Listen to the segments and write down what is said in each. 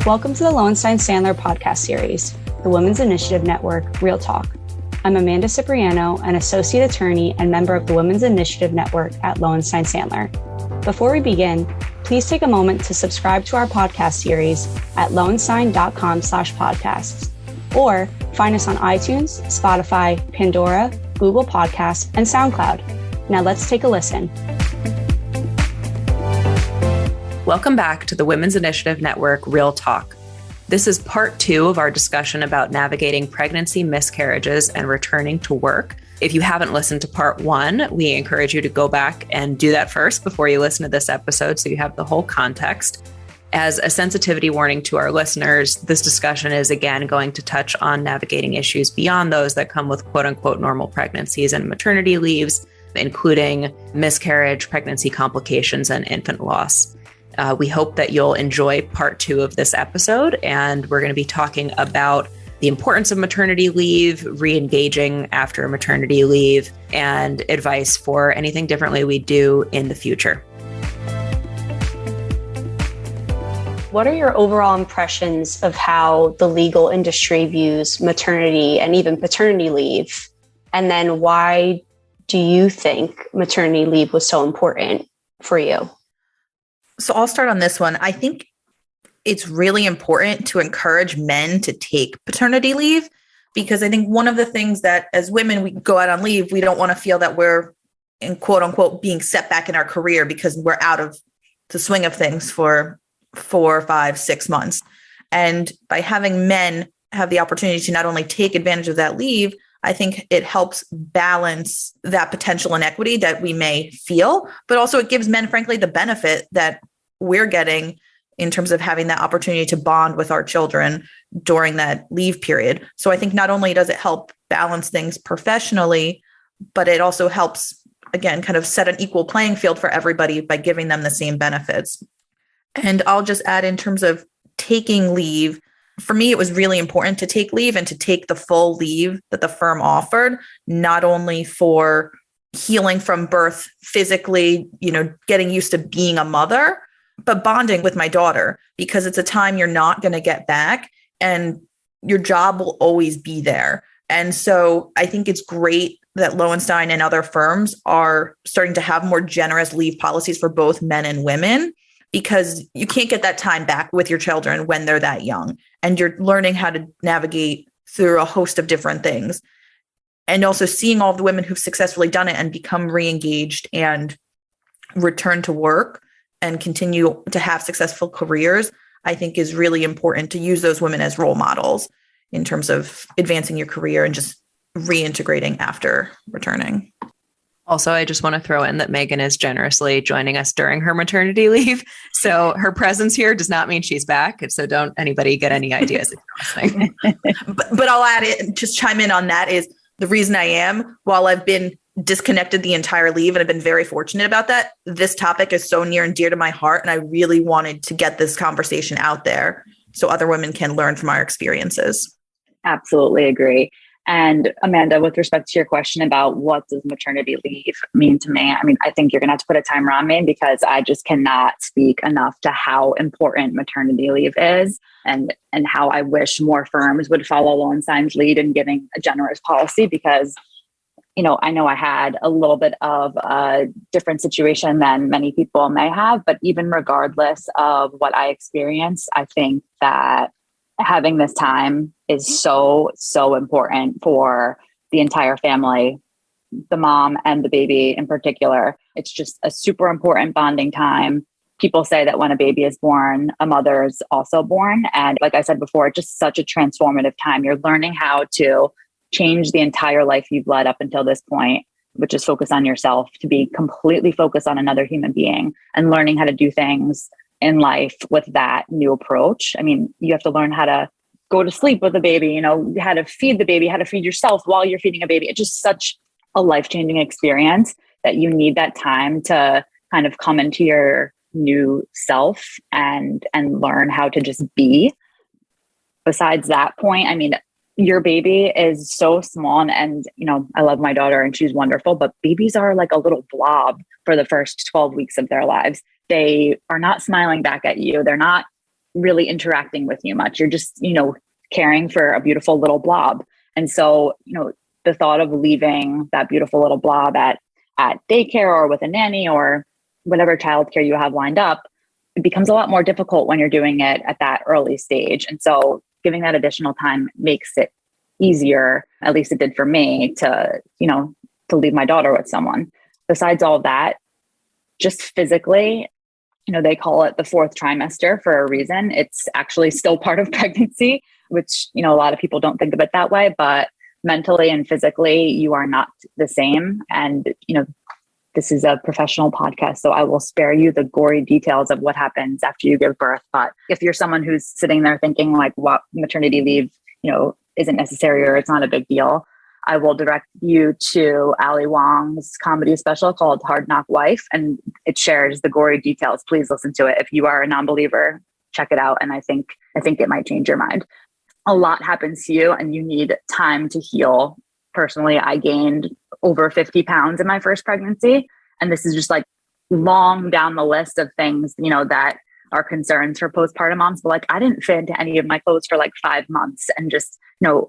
Welcome to the Lowenstein Sandler podcast series, the Women's Initiative Network, Real Talk. I'm Amanda Cipriano, an associate attorney and member of the Women's Initiative Network at Lowenstein Sandler. Before we begin, please take a moment to subscribe to our podcast series at lowenstein.com/podcasts, or find us on iTunes, Spotify, Pandora, Google Podcasts, and SoundCloud. Now let's take a listen. Welcome back to the Women's Initiative Network, Real Talk. This is part 2 of our discussion about navigating pregnancy, miscarriages, and returning to work. If you haven't listened to part 1, we encourage you to go back and do that first before you listen to this episode so you have the whole context. As a sensitivity warning to our listeners, this discussion is again going to touch on navigating issues beyond those that come with quote unquote normal pregnancies and maternity leaves, including miscarriage, pregnancy complications, and infant loss. We hope that you'll enjoy part 2 of this episode, and we're going to be talking about the importance of maternity leave, reengaging after maternity leave, and advice for anything differently we do in the future. What are your overall impressions of how the legal industry views maternity and even paternity leave? And then why do you think maternity leave was so important for you? So I'll start on this one. I think it's really important to encourage men to take paternity leave, because I think one of the things that as women, we go out on leave, we don't want to feel that we're in quote unquote being set back in our career because we're out of the swing of things for 4, 5, 6 months. And by having men have the opportunity to not only take advantage of that leave, I think it helps balance that potential inequity that we may feel, but also it gives men, frankly, the benefit that we're getting in terms of having that opportunity to bond with our children during that leave period. So I think not only does it help balance things professionally, but it also helps, again, kind of set an equal playing field for everybody by giving them the same benefits. And I'll just add, in terms of taking leave, for me, it was really important to take leave and to take the full leave that the firm offered, not only for healing from birth physically, getting used to being a mother, but bonding with my daughter, because it's a time you're not going to get back and your job will always be there. And so I think it's great that Lowenstein and other firms are starting to have more generous leave policies for both men and women, because you can't get that time back with your children when they're that young. And you're learning how to navigate through a host of different things. And also seeing all the women who've successfully done it and become reengaged and return to work and continue to have successful careers, I think is really important to use those women as role models in terms of advancing your career and just reintegrating after returning. Also, I just want to throw in that Megan is generously joining us during her maternity leave. So her presence here does not mean she's back. So don't anybody get any ideas if you're listening. But I'll add it, just chime in on that, is the reason I am, while I've been disconnected the entire leave and I've been very fortunate about that, this topic is so near and dear to my heart. And I really wanted to get this conversation out there so other women can learn from our experiences. Absolutely agree. And Amanda, with respect to your question about what does maternity leave mean to me, I think you're going to have to put a timer on me, because I just cannot speak enough to how important maternity leave is, and how I wish more firms would follow Lowenstein's lead in giving a generous policy, because, I know I had a little bit of a different situation than many people may have, but even regardless of what I experienced, I think that having this time is so, so important for the entire family, the mom and the baby in particular. It's just a super important bonding time. People say that when a baby is born, a mother is also born. And like I said before, it's just such a transformative time. You're learning how to change the entire life you've led up until this point, which is focus on yourself, to be completely focused on another human being and learning how to do things in life with that new approach. You have to learn how to go to sleep with a baby, how to feed the baby, how to feed yourself while you're feeding a baby. It's just such a life-changing experience that you need that time to kind of come into your new self and learn how to just be. Besides that point, your baby is so small and I love my daughter and she's wonderful, but babies are like a little blob for the first 12 weeks of their lives. They are not smiling back at you. They're not really interacting with you much. You're just, caring for a beautiful little blob. And so, the thought of leaving that beautiful little blob at daycare or with a nanny or whatever childcare you have lined up, it becomes a lot more difficult when you're doing it at that early stage. And so giving that additional time makes it easier, at least it did for me, to leave my daughter with someone. Besides all of that, just physically, they call it the fourth trimester for a reason. It's actually still part of pregnancy, which, a lot of people don't think of it that way, but mentally and physically, you are not the same. And, this is a professional podcast, so I will spare you the gory details of what happens after you give birth. But if you're someone who's sitting there thinking like, what maternity leave, isn't necessary or it's not a big deal, I will direct you to Ali Wong's comedy special called Hard Knock Wife, and it shares the gory details. Please listen to it. If you are a non-believer, check it out. And I think it might change your mind. A lot happens to you and you need time to heal. Personally, I gained over 50 pounds in my first pregnancy. And this is just like long down the list of things, that are concerns for postpartum moms. But like, I didn't fit into any of my clothes for like 5 months, and just,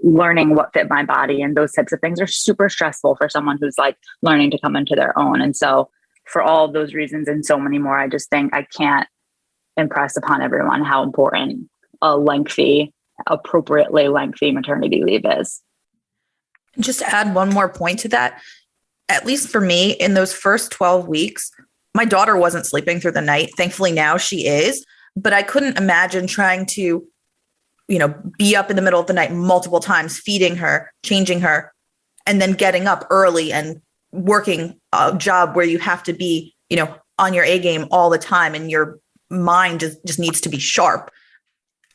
learning what fit my body and those types of things are super stressful for someone who's like learning to come into their own. And so for all of those reasons and so many more, I just think I can't impress upon everyone how important a appropriately lengthy maternity leave is. Just to add one more point to that, at least for me, in those first 12 weeks, my daughter wasn't sleeping through the night. Thankfully now she is, but I couldn't imagine trying to, be up in the middle of the night multiple times, feeding her, changing her, and then getting up early and working a job where you have to be, on your A game all the time and your mind just needs to be sharp.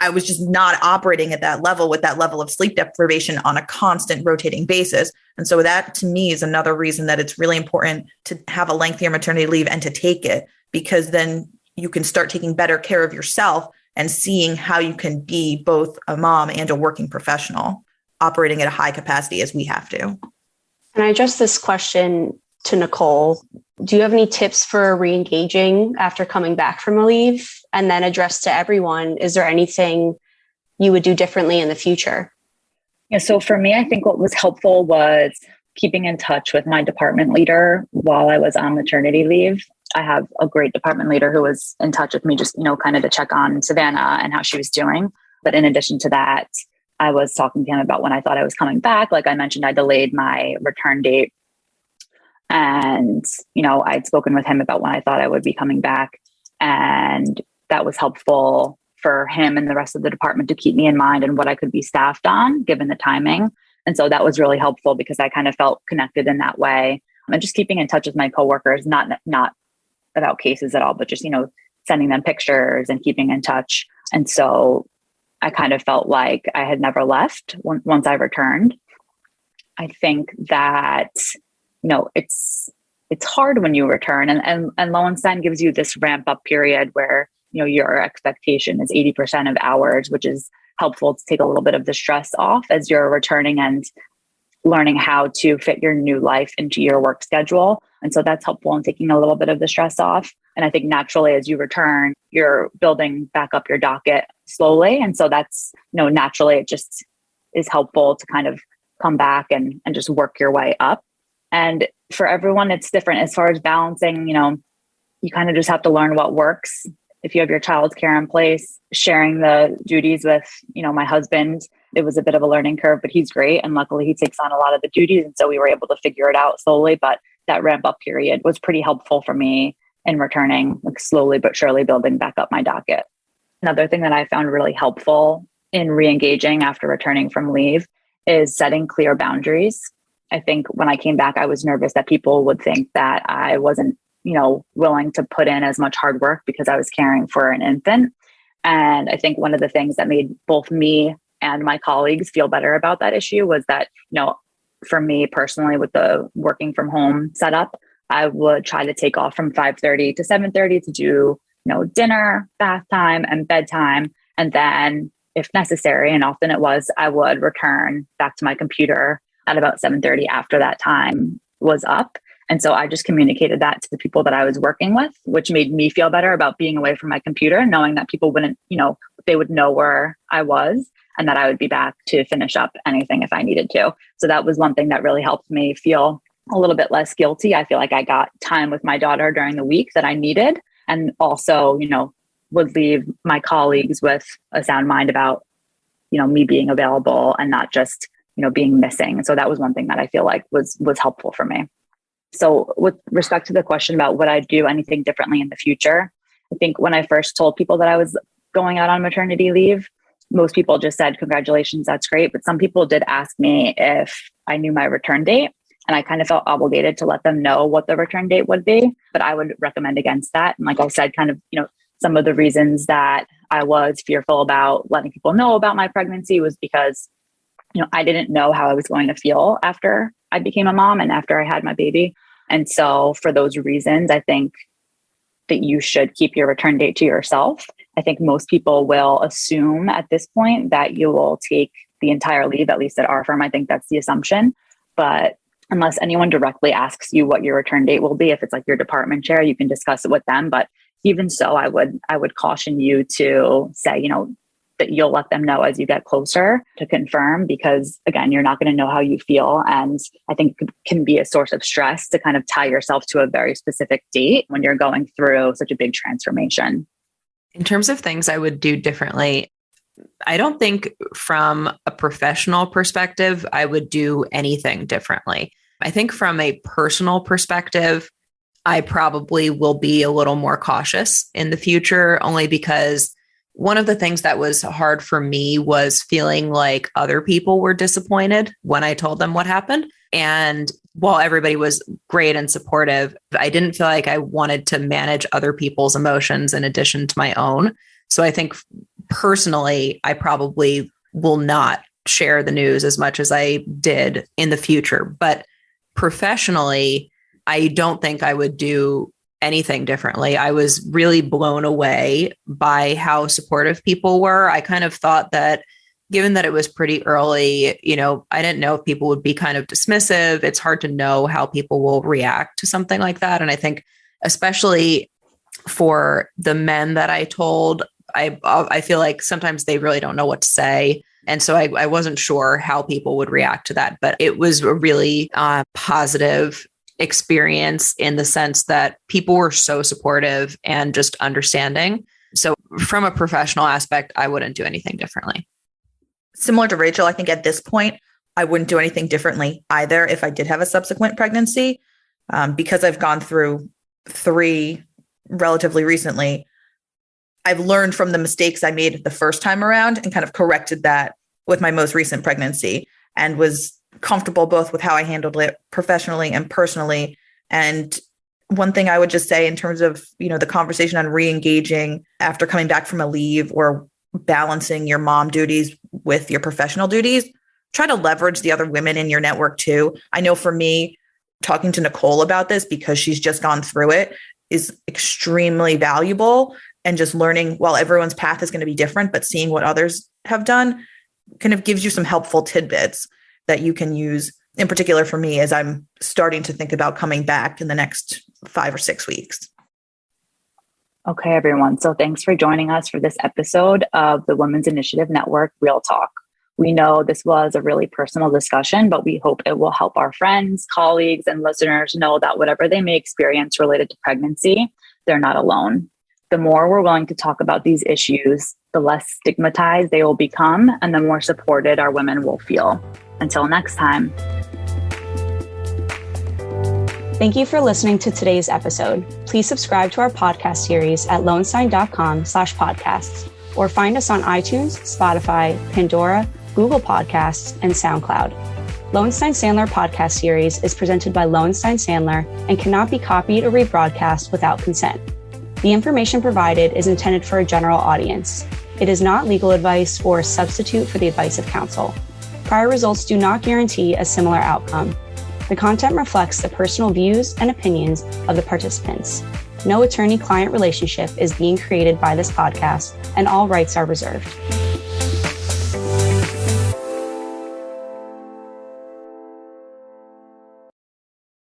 I was just not operating at that level with that level of sleep deprivation on a constant rotating basis. And so that to me is another reason that it's really important to have a lengthier maternity leave and to take it, because then you can start taking better care of yourself and seeing how you can be both a mom and a working professional operating at a high capacity as we have to. And I address this question to Nicole. Do you have any tips for reengaging after coming back from a leave? And then address to everyone, is there anything you would do differently in the future? Yeah, so for me, I think what was helpful was keeping in touch with my department leader while I was on maternity leave. I have a great department leader who was in touch with me just, kind of to check on Savannah and how she was doing. But in addition to that, I was talking to him about when I thought I was coming back. Like I mentioned, I delayed my return date. And, I'd spoken with him about when I thought I would be coming back. And that was helpful for him and the rest of the department to keep me in mind and what I could be staffed on given the timing. And so that was really helpful because I kind of felt connected in that way. And just keeping in touch with my coworkers, not about cases at all, but just, sending them pictures and keeping in touch. And so I kind of felt like I had never left once I returned. I think that, it's hard when you return, and Lowenstein gives you this ramp up period where, your expectation is 80% of hours, which is helpful to take a little bit of the stress off as you're returning and learning how to fit your new life into your work schedule. And so that's helpful in taking a little bit of the stress off. And I think naturally as you return, you're building back up your docket slowly. And so that's, naturally it just is helpful to kind of come back and just work your way up. And for everyone, it's different as far as balancing, you kind of just have to learn what works. If you have your childcare in place, sharing the duties with, my husband, it was a bit of a learning curve, but he's great. And luckily he takes on a lot of the duties. And so we were able to figure it out slowly, but that ramp up period was pretty helpful for me in returning, like slowly but surely building back up my docket. Another thing that I found really helpful in reengaging after returning from leave is setting clear boundaries. I think when I came back, I was nervous that people would think that I wasn't, willing to put in as much hard work because I was caring for an infant. And I think one of the things that made both me and my colleagues feel better about that issue was that, for me personally, with the working from home setup, I would try to take off from 5:30 to 7:30 to do, dinner, bath time, and bedtime. And then if necessary, and often it was, I would return back to my computer at about 7:30 after that time was up. And so I just communicated that to the people that I was working with, which made me feel better about being away from my computer, knowing that people wouldn't, they would know where I was and that I would be back to finish up anything if I needed to. So that was one thing that really helped me feel a little bit less guilty. I feel like I got time with my daughter during the week that I needed. And also, would leave my colleagues with a sound mind about, me being available and not just, being missing. So that was one thing that I feel like was helpful for me. So with respect to the question about would I do anything differently in the future, I think when I first told people that I was going out on maternity leave, most people just said, congratulations, that's great. But some people did ask me if I knew my return date. And I kind of felt obligated to let them know what the return date would be. But I would recommend against that. And like I said, kind of, some of the reasons that I was fearful about letting people know about my pregnancy was because, I didn't know how I was going to feel after I became a mom and after I had my baby. And so for those reasons, I think that you should keep your return date to yourself. I think most people will assume at this point that you will take the entire leave, at least at our firm. I think that's the assumption. But unless anyone directly asks you what your return date will be, if it's like your department chair, you can discuss it with them. But even so, I would caution you to say, that you'll let them know as you get closer to confirm, because again, you're not going to know how you feel. And I think it can be a source of stress to kind of tie yourself to a very specific date when you're going through such a big transformation. In terms of things I would do differently, I don't think from a professional perspective, I would do anything differently. I think from a personal perspective, I probably will be a little more cautious in the future, only because one of the things that was hard for me was feeling like other people were disappointed when I told them what happened. And while everybody was great and supportive, I didn't feel like I wanted to manage other people's emotions in addition to my own. So I think personally, I probably will not share the news as much as I did in the future. But professionally, I don't think I would do anything differently. I was really blown away by how supportive people were. I kind of thought that given that it was pretty early, I didn't know if people would be kind of dismissive. It's hard to know how people will react to something like that. And I think especially for the men that I told, I feel like sometimes they really don't know what to say. And so I wasn't sure how people would react to that, but it was a really positive experience in the sense that people were so supportive and just understanding. So from a professional aspect, I wouldn't do anything differently. Similar to Rachel, I think at this point, I wouldn't do anything differently either if I did have a subsequent pregnancy, because I've gone through 3 relatively recently. I've learned from the mistakes I made the first time around and kind of corrected that with my most recent pregnancy, and was comfortable both with how I handled it professionally and personally. And one thing I would just say in terms of, the conversation on reengaging after coming back from a leave or balancing your mom duties with your professional duties, try to leverage the other women in your network too. I know for me, talking to Nicole about this, because she's just gone through it, is extremely valuable. And just learning, while everyone's path is going to be different, but seeing what others have done kind of gives you some helpful tidbits that you can use, in particular for me, as I'm starting to think about coming back in the next 5 or 6 weeks. Okay, everyone. So thanks for joining us for this episode of the Women's Initiative Network Real Talk. We know this was a really personal discussion, but we hope it will help our friends, colleagues, and listeners know that whatever they may experience related to pregnancy, they're not alone. The more we're willing to talk about these issues, the less stigmatized they will become and the more supported our women will feel. Until next time. Thank you for listening to today's episode. Please subscribe to our podcast series at lowenstein.com/podcasts or find us on iTunes, Spotify, Pandora, Google Podcasts, and SoundCloud. Lowenstein Sandler podcast series is presented by Lowenstein Sandler and cannot be copied or rebroadcast without consent. The information provided is intended for a general audience. It is not legal advice or a substitute for the advice of counsel. Prior results do not guarantee a similar outcome. The content reflects the personal views and opinions of the participants. No attorney-client relationship is being created by this podcast, and all rights are reserved.